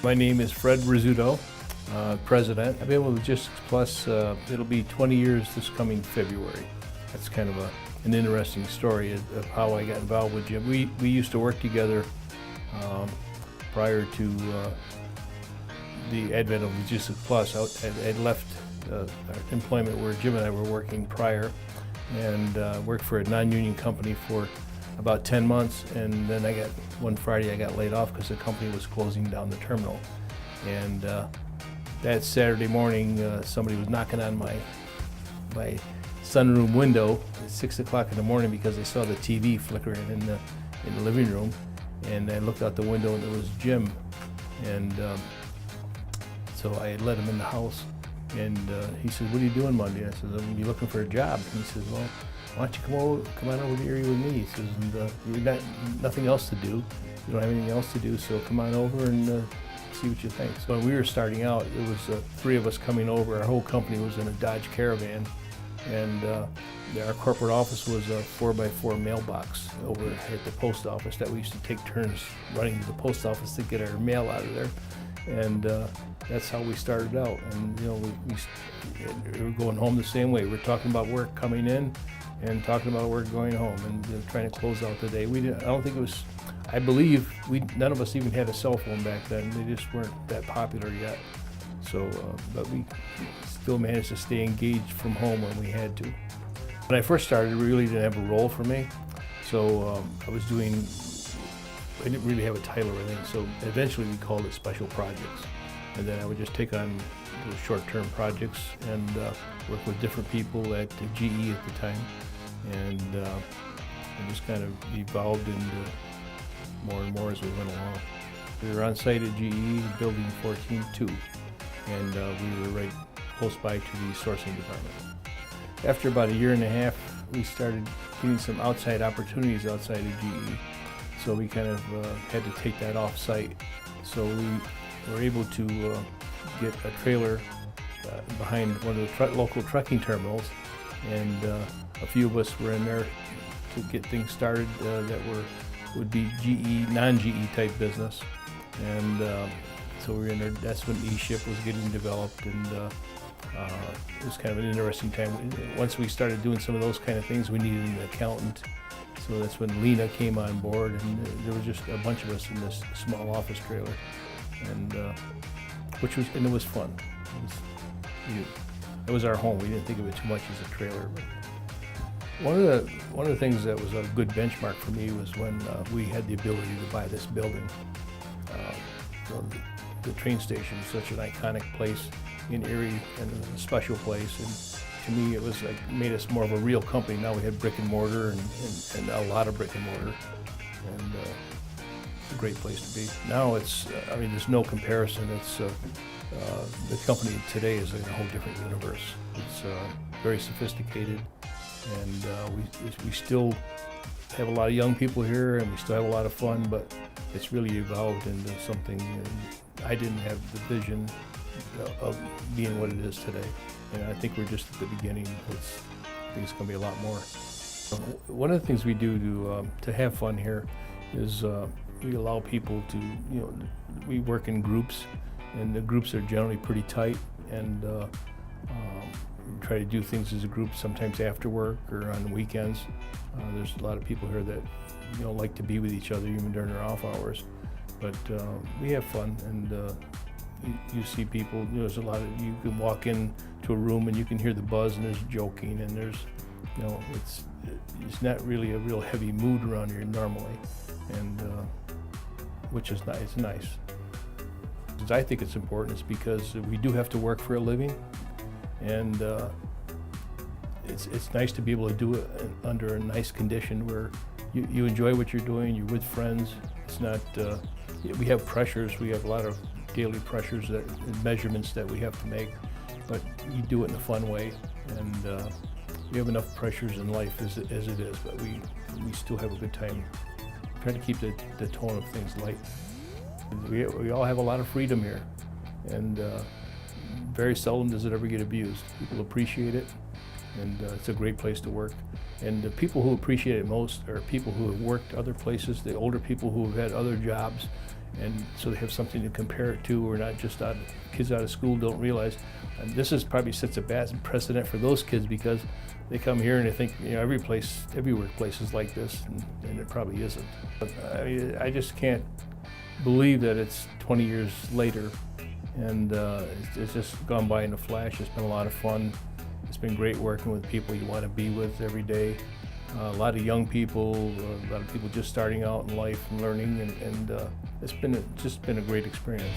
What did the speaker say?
My name is Fred Rizzuto, President. I've been with Logistics Plus, it'll be 20 years this coming February. That's kind of an interesting story of how I got involved with Jim. We used to work together prior to the advent of Logistics Plus. I'd left employment where Jim and I were working prior, and worked for a non-union company for about 10 months, and then one Friday I got laid off because the company was closing down the terminal. And that Saturday morning, somebody was knocking on my sunroom window at 6 o'clock in the morning because they saw the TV flickering in the living room. And I looked out the window and it was Jim. And so I let him in the house, and he said, "What are you doing Monday?" I said, "I'm looking for a job." And he says, "Well, why don't you come on over to the area with me?" He says, "And you've got nothing else to do. You don't have anything else to do, so come on over and see what you think." So when we were starting out, it was 3 of us coming over. Our whole company was in a Dodge Caravan, and our corporate office was a 4x4 mailbox over at the post office that we used to take turns running to the post office to get our mail out of there. And that's how we started out. And we were going home the same way. We're talking about work coming in and talking about work going home, and trying to close out the day. I believe none of us even had a cell phone back then. They just weren't that popular yet. So, but we still managed to stay engaged from home when we had to. When I first started, it really didn't have a role for me. So I didn't really have a title or anything. So eventually we called it Special Projects. And then I would just take on those short-term projects and work with different people at GE at the time. And it just kind of evolved into more and more as we went along. We were on site at GE, building 14-2, and we were right close by to the sourcing department. After about a year and a half, we started getting some outside opportunities outside of GE, so we kind of had to take that off site. So we were able to get a trailer behind one of the local trucking terminals, and a few of us were in there to get things started that would be GE, non-GE type business. And so we were in there. That's when E-Ship was getting developed, and it was kind of an interesting time. Once we started doing some of those kind of things, we needed an accountant. So that's when Lena came on board, and there was just a bunch of us in this small office trailer, and it was fun. It was our home. We didn't think of it too much as a trailer. But one of the things that was a good benchmark for me was when we had the ability to buy this building. The train station is such an iconic place in Erie, and it was a special place. And to me, it was like made us more of a real company. Now we had brick and mortar, and a lot of brick and mortar, and it's a great place to be. Now there's no comparison. It's the company today is in a whole different universe. It's very sophisticated, and we still have a lot of young people here, and we still have a lot of fun, but it's really evolved into something. I didn't have the vision of being what it is today, and I think we're just at the beginning. I think it's going to be a lot more. One of the things we do to have fun here is we allow people to, we work in groups, and the groups are generally pretty tight, and we try to do things as a group, sometimes after work or on the weekends. There's a lot of people here that like to be with each other even during their off hours, but we have fun, and you see people. There's a lot of, you can walk into a room and you can hear the buzz, and there's joking, and there's it's not really a real heavy mood around here normally, and which is nice. It's nice. I think it's important is because we do have to work for a living, and it's nice to be able to do it under a nice condition where you enjoy what you're doing. You're with friends. It's not. We have pressures. We have a lot of daily pressures and measurements that we have to make, but you do it in a fun way, and we have enough pressures in life as it is, but we still have a good time. Try to keep the tone of things light. We all have a lot of freedom here, and very seldom does it ever get abused. People appreciate it, and it's a great place to work. And the people who appreciate it most are people who have worked other places, the older people who have had other jobs, and so they have something to compare it to. We're not just kids out of school don't realize. And this is probably sets a bad precedent for those kids because they come here and they think, every workplace is like this, and it probably isn't. But I just can't believe that it's 20 years later, and it's just gone by in a flash. It's been a lot of fun. It's been great working with people you want to be with every day. A lot of young people, a lot of people just starting out in life and learning, and it's just been a great experience.